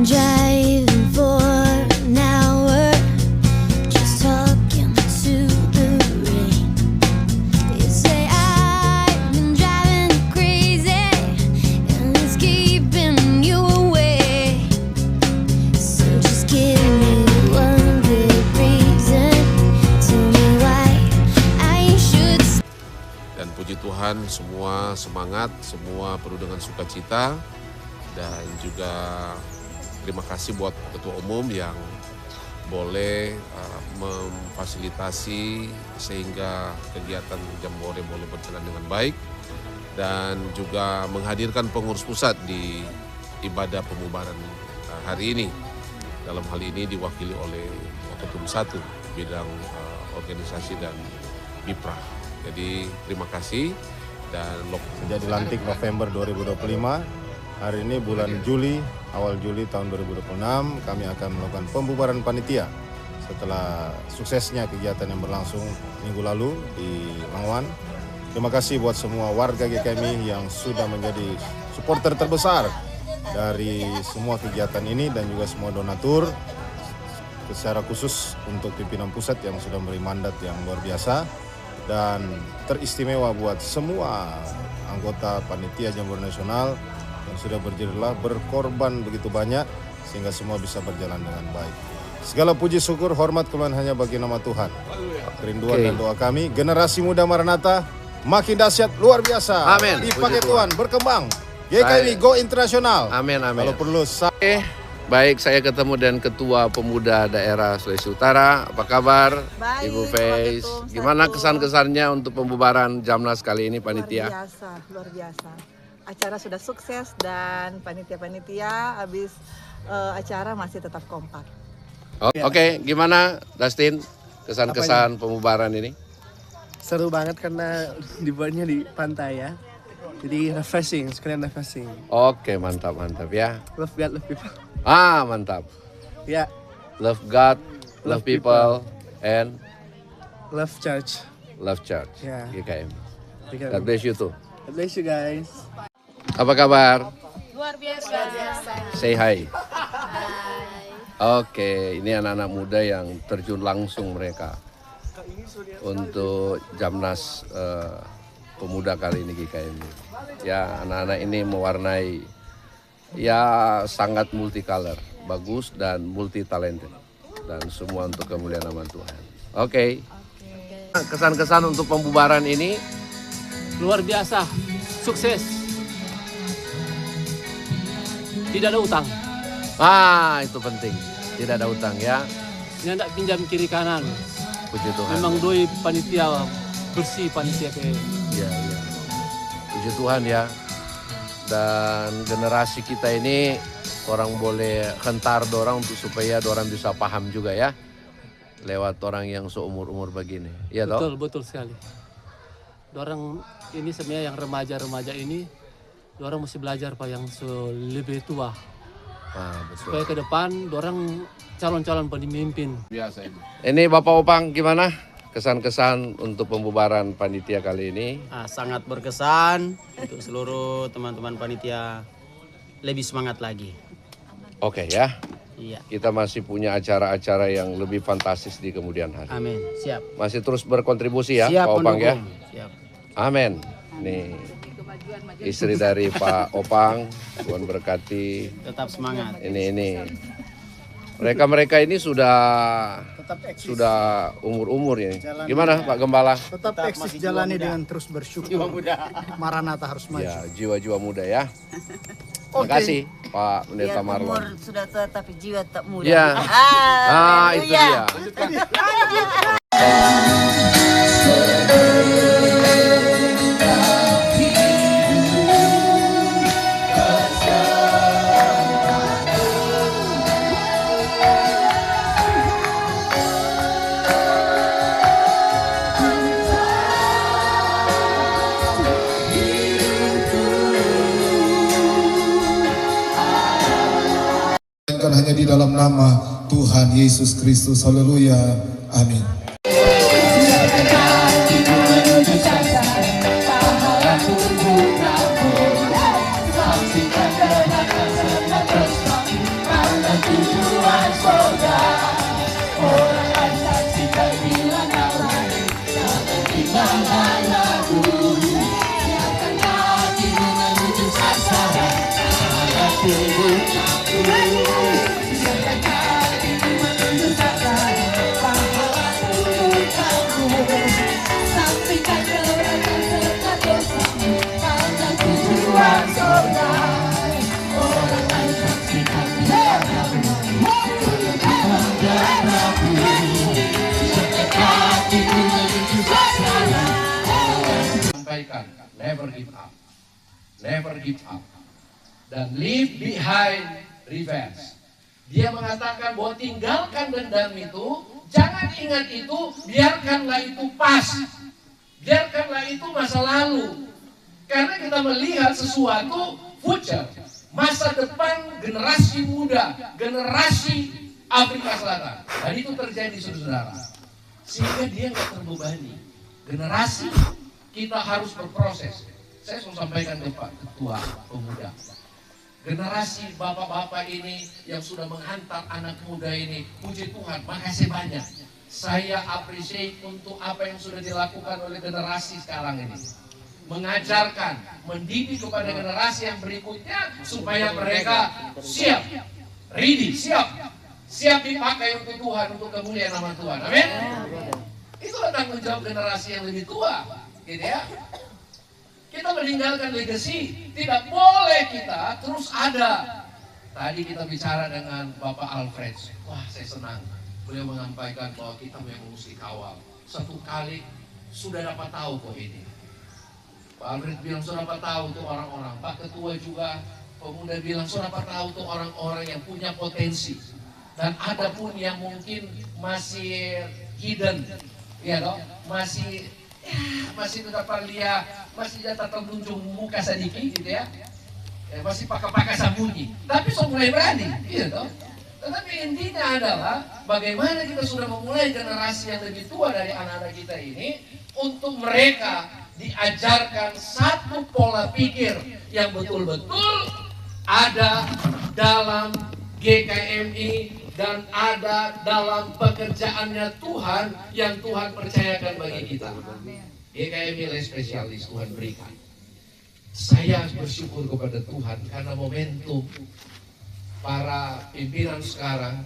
driving for an hour, just talking to the rain. You say I've been driving you crazy, and it's keeping you away. So just give me one good reason, tell me why I should. Dan puji Tuhan, semua semangat, semua penuh dengan sukacita. Dan juga terima kasih buat Ketua Umum yang boleh memfasilitasi sehingga kegiatan Jambore boleh berjalan dengan baik. Dan juga menghadirkan pengurus pusat di ibadah pembubaran hari ini. Dalam hal ini diwakili oleh Ketum 1 bidang organisasi dan BIPRA. Jadi terima kasih. Dan sejak dilantik November 2025, hari ini bulan Juli, awal Juli tahun 2026, kami akan melakukan pembubaran panitia setelah suksesnya kegiatan yang berlangsung minggu lalu di Mangwan. Terima kasih buat semua warga GKMI yang sudah menjadi supporter terbesar dari semua kegiatan ini dan juga semua donatur. Secara khusus untuk pimpinan pusat yang sudah memberi mandat yang luar biasa dan teristimewa buat semua anggota panitia Jambore Nasional yang sudah berjerlah berkorban begitu banyak sehingga semua bisa berjalan dengan baik. Segala puji syukur hormat kemuliaan hanya bagi nama Tuhan. Kerinduan dan doa kami generasi muda Maranatha makin dahsyat luar biasa. Amin. Dipakai Tuhan berkembang. GKMI go internasional. Amin, amin. Kalau perlu baik, saya ketemu dengan Ketua Pemuda Daerah Sulawesi Utara. Apa kabar, baik, Ibu Faiz? Gimana kesan-kesannya untuk pembubaran Jamnas kali ini, panitia? Luar biasa. Acara sudah sukses dan panitia-panitia habis acara masih tetap kompak. Oke, gimana Dustin kesan-kesan pembubaran ini? Seru banget karena dibuatnya di pantai ya. Jadi refreshing, sekalian refreshing. Oke, mantap ya. Love God, love people. Mantap. Ya. Love God, love people, and love church. Love church. Ya. GKM. God bless you too. God bless you guys. Apa kabar? Luar biasa. Say hi. Oke, ini anak-anak muda yang terjun langsung mereka untuk Jamnas Pemuda kali ini GKM. Ya, anak-anak ini mewarnai ya sangat multicolor, bagus dan multi talented dan semua untuk kemuliaan nama Tuhan. Oke. Kesan-kesan untuk pembubaran ini luar biasa, sukses. Tidak ada utang. Itu penting. Tidak ada utang ya. Tidak pinjam kiri kanan. Puji Tuhan. Memang doi panitia bersih panitia ke. Iya. Puji Tuhan ya. Dan generasi kita ini orang boleh hentar dorang untuk supaya dorang bisa paham juga ya. Lewat orang yang seumur-umur begini. Iya toh? Betul sekali. Dorang ini sebenarnya yang remaja-remaja ini dorang mesti belajar Pak yang lebih tua. Betul. Supaya ke depan dorang calon-calon pemimpin. Biasa ini. Ini Bapak Opang gimana? Kesan-kesan untuk pembubaran panitia kali ini? Sangat berkesan untuk seluruh teman-teman panitia lebih semangat lagi. Oke ya. Iya. Kita masih punya acara-acara yang lebih fantastis di kemudian hari. Amin. Siap. Masih terus berkontribusi ya, Siap, Pak Opang ya. Siap. Amin. Nih istri dari Pak Opang, Tuhan berkati. Tetap semangat. Ini. Mereka ini sudah umur ya. Gimana Pak Gembala? Tetap eksis jalani dengan terus bersyukur. Jiwa muda. Maranatha harus maju. Ya, jiwa-jiwa muda ya. Terima kasih Pak Pendeta Marlon. Umur sudah tua tapi jiwa tak muda. Ya. Itu dia. Hanya di dalam nama Tuhan Yesus Kristus. Haleluya. Amin. Sampaikan, never give up, never give up, dan leave behind revenge. Dia mengatakan bahwa tinggalkan dendam itu, jangan ingat itu, biarkanlah itu pas, biarkanlah itu masa lalu. Karena kita melihat sesuatu future, masa depan generasi muda, generasi Afrika Selatan. Dan itu terjadi, saudara. Sehingga dia nggak terbebani. Generasi kita harus berproses. Saya mau sampaikan ke Pak Ketua Pemuda. Generasi bapak-bapak ini yang sudah menghantar anak muda ini, puji Tuhan, makasih banyak. Saya appreciate untuk apa yang sudah dilakukan oleh generasi sekarang ini. Mengajarkan, mendidik kepada generasi yang berikutnya supaya mereka siap, ready, siap dipakai untuk Tuhan, untuk kemuliaan nama Tuhan. Amin. Itulah tanggung jawab generasi yang lebih tua, gitu ya. Kita meninggalkan legacy, tidak boleh kita terus ada. Tadi kita bicara dengan Bapak Alfred, wah saya senang. Beliau menyampaikan bahwa kita memang mesti kawal. Satu kali sudah dapat tahu kok ini. Pak Alfred bilang sudah dapat tahu tuh orang-orang. Pak Ketua juga Pemuda bilang sudah dapat tahu tuh orang-orang yang punya potensi. Dan ada pun yang mungkin masih hidden, ya dong, masih tidak lihat, masih jatah termunjung muka sedikit gitu ya, masih pakai sembunyi, tapi sudah mulai berani, gitu toh. Tetapi intinya adalah bagaimana kita sudah memulai generasi yang lebih tua dari anak-anak kita ini untuk mereka diajarkan satu pola pikir yang betul-betul ada dalam GKMI dan ada dalam pekerjaannya Tuhan yang Tuhan percayakan bagi kita. GKMI nilai spesialis Tuhan berikan. Saya bersyukur kepada Tuhan karena momentum para pimpinan sekarang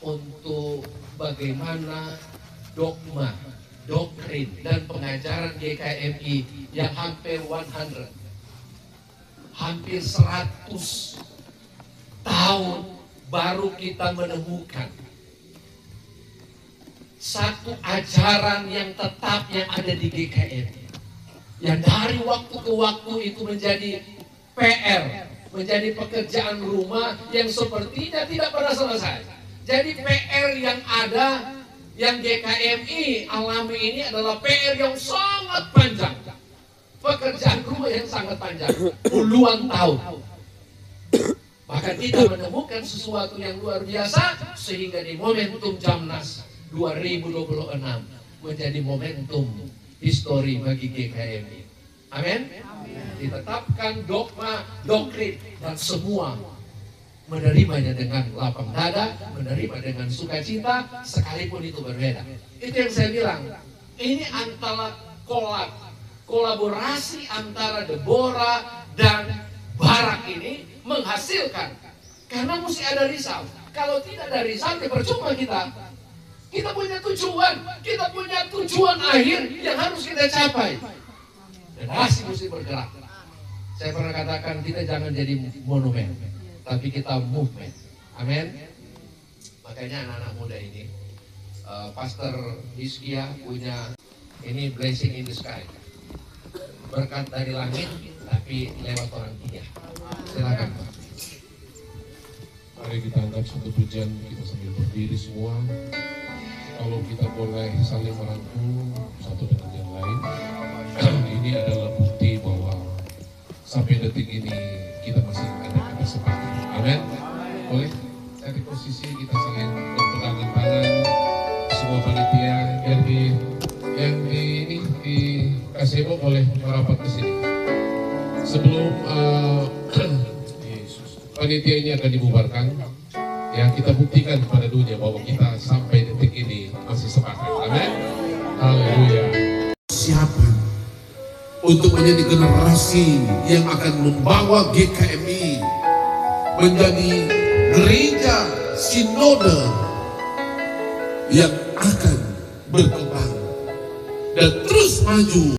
untuk bagaimana dogma, doktrin dan pengajaran GKMI yang hampir 100, hampir 100 tahun baru kita menemukan satu ajaran yang tetap yang ada di GKMI, yang dari waktu ke waktu itu menjadi PR, menjadi pekerjaan rumah yang sepertinya tidak pernah selesai. Jadi PR yang ada, yang GKMI alami ini adalah PR yang sangat panjang, pekerjaan rumah yang sangat panjang, puluhan tahun. Bahkan kita menemukan sesuatu yang luar biasa sehingga di momentum Jamnas 2026 menjadi momentum histori bagi GKMI. Amin. Ditetapkan dogma, doktrin dan semua menerimanya dengan lapang dada, menerima dengan sukacita sekalipun itu berbeda. Itu yang saya bilang. Ini antara kolaborasi antara Deborah dan Barak ini menghasilkan, karena mesti ada risau. Kalau tidak ada risau, ya percuma kita. Kita punya tujuan akhir yang harus kita capai. Generasi mesti bergerak. Saya pernah katakan kita jangan jadi monumen, tapi kita movement. Amin. Makanya anak-anak muda ini, Pastor Hizkia punya ini blessing in the sky, berkat dari langit, tapi lewat orang tiga. Silakan Pak. Mari kita angkat satu pujian, kita sambil berdiri semua. Kalau kita boleh saling merangkul satu dengan yang lain. Ini adalah bukti bahwa sampai detik ini kita masih ada kesempatan. Amin. Boleh cari posisi, kita saling berpegangan tangan. Semua panitia yang di Kasebo boleh merapat ke sini. Sebelum panitia ini akan dibubarkan, ya kita buktikan kepada dunia bahwa kita sampai detik ini masih sepakat. Amin. Haleluya. Siapa untuk menjadi generasi yang akan membawa GKMI menjadi gereja sinode yang akan berkembang dan terus maju.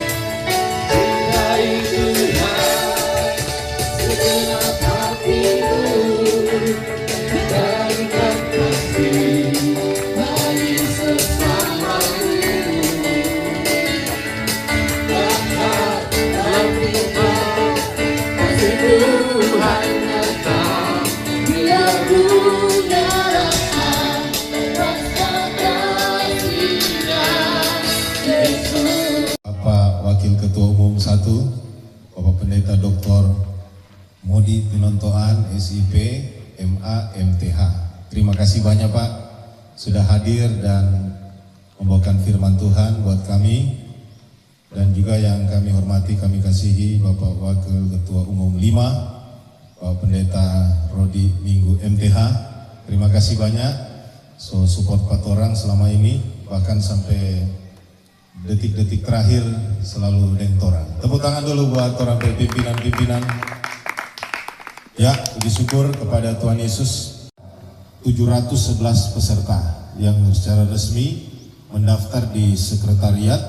Bapak Wakil Ketua Umum 1, Bapak Pendeta Dr. Modi Tinontoan, SIP, MA, MTH. Terima kasih banyak Pak sudah hadir dan membawakan firman Tuhan buat kami. Dan juga yang kami hormati, kami kasihi Bapak Wakil Ketua Umum 5, Bapak Pendeta Rodi Minggu MTH. Terima kasih banyak support patorang selama ini, bahkan sampai detik-detik terakhir selalu dentoran. Tepuk tangan dulu buat orang pimpinan-pimpinan. Ya, puji syukur kepada Tuhan Yesus. 711 peserta yang secara resmi mendaftar di sekretariat,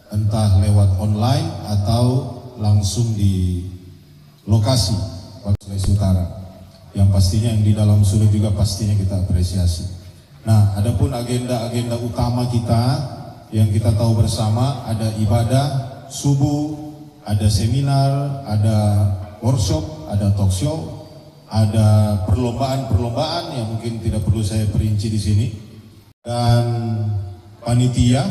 entah lewat online atau langsung di lokasi Sulawesi Utara. Yang pastinya yang di dalam sulit juga pastinya kita apresiasi. Nah, adapun agenda-agenda utama kita yang kita tahu bersama, ada ibadah subuh, ada seminar, ada workshop, ada talk show, ada perlombaan-perlombaan yang mungkin tidak perlu saya perinci di sini, dan panitia.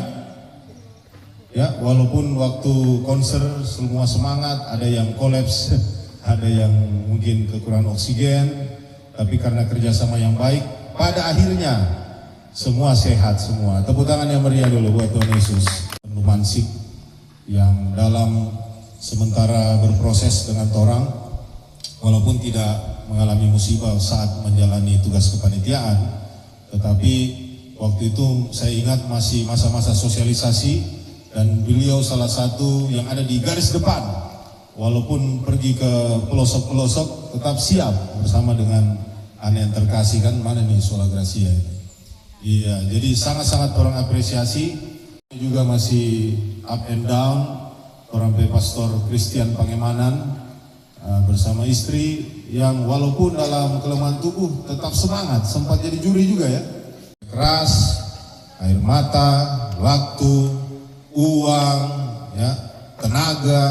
Ya, walaupun waktu konser semua semangat, ada yang kolaps, ada yang mungkin kekurangan oksigen, tapi karena kerjasama yang baik, pada akhirnya semua sehat semua. Tepuk tangan yang meriah dulu buat Tuhan Yesus. Penuh mansik yang dalam sementara berproses dengan torang, walaupun tidak mengalami musibah saat menjalani tugas kepanitiaan, tetapi waktu itu saya ingat masih masa-masa sosialisasi dan beliau salah satu yang ada di garis depan, walaupun pergi ke pelosok-pelosok tetap siap bersama dengan anak yang terkasih. Kan mana nih Sola Gracia ini. Iya, jadi sangat-sangat orang apresiasi. Juga masih up and down. Orang Pastor Christian Pangemanan bersama istri yang walaupun dalam kelemahan tubuh tetap semangat, sempat jadi juri juga ya. Keras, air mata, waktu, uang, ya, tenaga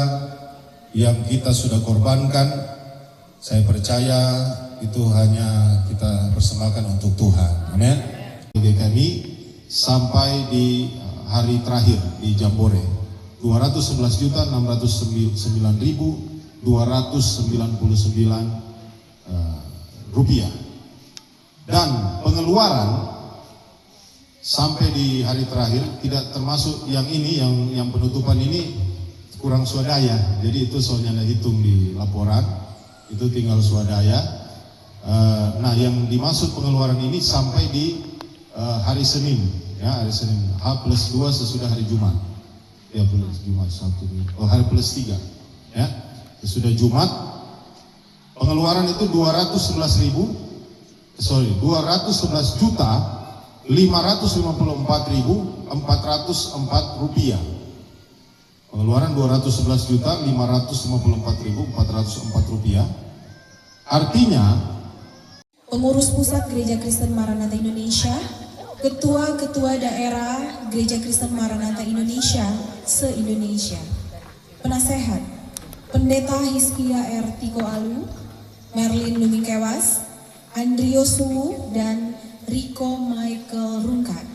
yang kita sudah korbankan. Saya percaya itu hanya kita persembahkan untuk Tuhan. Amin. Kami sampai di hari terakhir di Jambore 211.609.299 rupiah, dan pengeluaran sampai di hari terakhir tidak termasuk yang ini, yang penutupan ini kurang swadaya, jadi itu soalnya hitung di laporan itu tinggal swadaya. Nah, yang dimaksud pengeluaran ini sampai di hari Senin, ya, hari Senin H+2 sesudah hari Jumat, ya, Jumat 1, hari +3, ya, sesudah Jumat. Pengeluaran itu 211.554.404 rupiah. Pengeluaran 211.554.404 rupiah. Artinya pengurus pusat Gereja Kristen Maranatha Indonesia, ketua-ketua daerah Gereja Kristen Maranatha Indonesia se-Indonesia, penasehat, Pendeta Hizkia R. Tiko Alu, Merlin Lumingkewas, Andrio Suwu, dan Rico Michael Rungkat.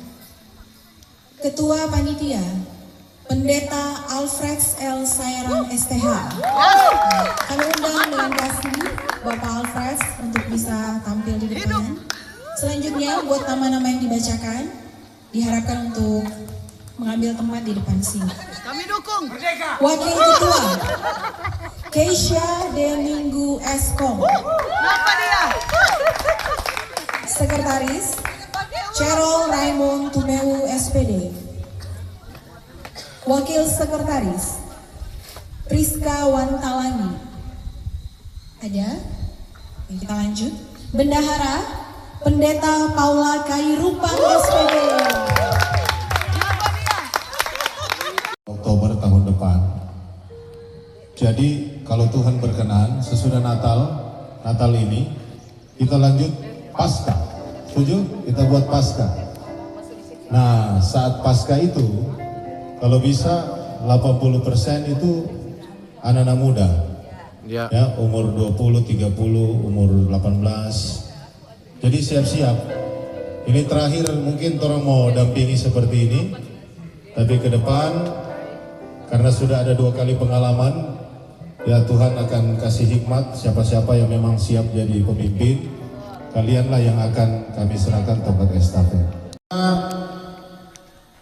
Ketua Panitia, Pendeta Alfred L. Sairang STH. Kami undang dengan kasih Bapak Alfred untuk bisa tampil di depan. Selanjutnya buat nama-nama yang dibacakan diharapkan untuk mengambil tempat di depan sini. Kami dukung. Wakil Ketua Keisha Deminggu Eskom. Kenapa dia? Sekretaris Cheryl Raymond Tumewu SPD. Wakil Sekretaris Priska Wantalangi. Ada? Kita lanjut. Bendahara Pendeta Paula Kairupang SPD. Oktober tahun depan. Jadi kalau Tuhan berkenan sesudah Natal ini kita lanjut Paskah. Setuju? Kita buat Paskah. Nah, saat Paskah itu kalau bisa 80% itu anak-anak muda. Ya, umur 20, 30, umur 18. Jadi siap-siap. Ini terakhir mungkin orang mau dampingi seperti ini. Tapi ke depan karena sudah ada 2 kali pengalaman, ya Tuhan akan kasih hikmat siapa-siapa yang memang siap jadi pemimpin. Kalianlah yang akan kami serahkan tongkat estafet.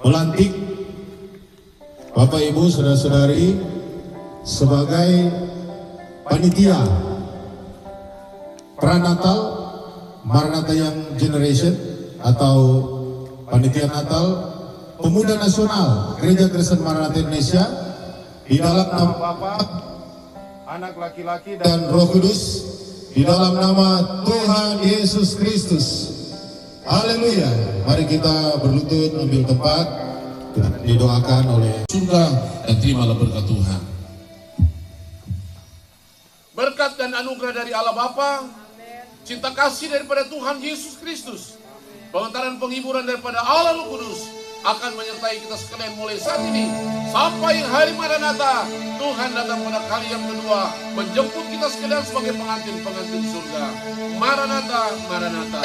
Melantik Bapak Ibu saudara-saudari sebagai panitia Pranatal Maranatha Young Generation atau panitia Natal Pemuda Nasional Gereja Kristen Maranatha Indonesia di dalam nama Bapa, Anak laki-laki dan Roh Kudus, di dalam nama Tuhan Yesus Kristus. Haleluya. Mari kita berlutut ambil tempat, didoakan oleh surga dan terimalah berkat Tuhan. Berkat dan anugerah dari Allah Bapa, cinta kasih daripada Tuhan Yesus Kristus, pengentaran penghiburan daripada Allah Roh Kudus akan menyertai kita sekalian mulai saat ini sampai hari Maranatha. Tuhan datang pada kali yang kedua menjemput kita sekalian sebagai pengantin-pengantin surga. Maranatha, Maranatha.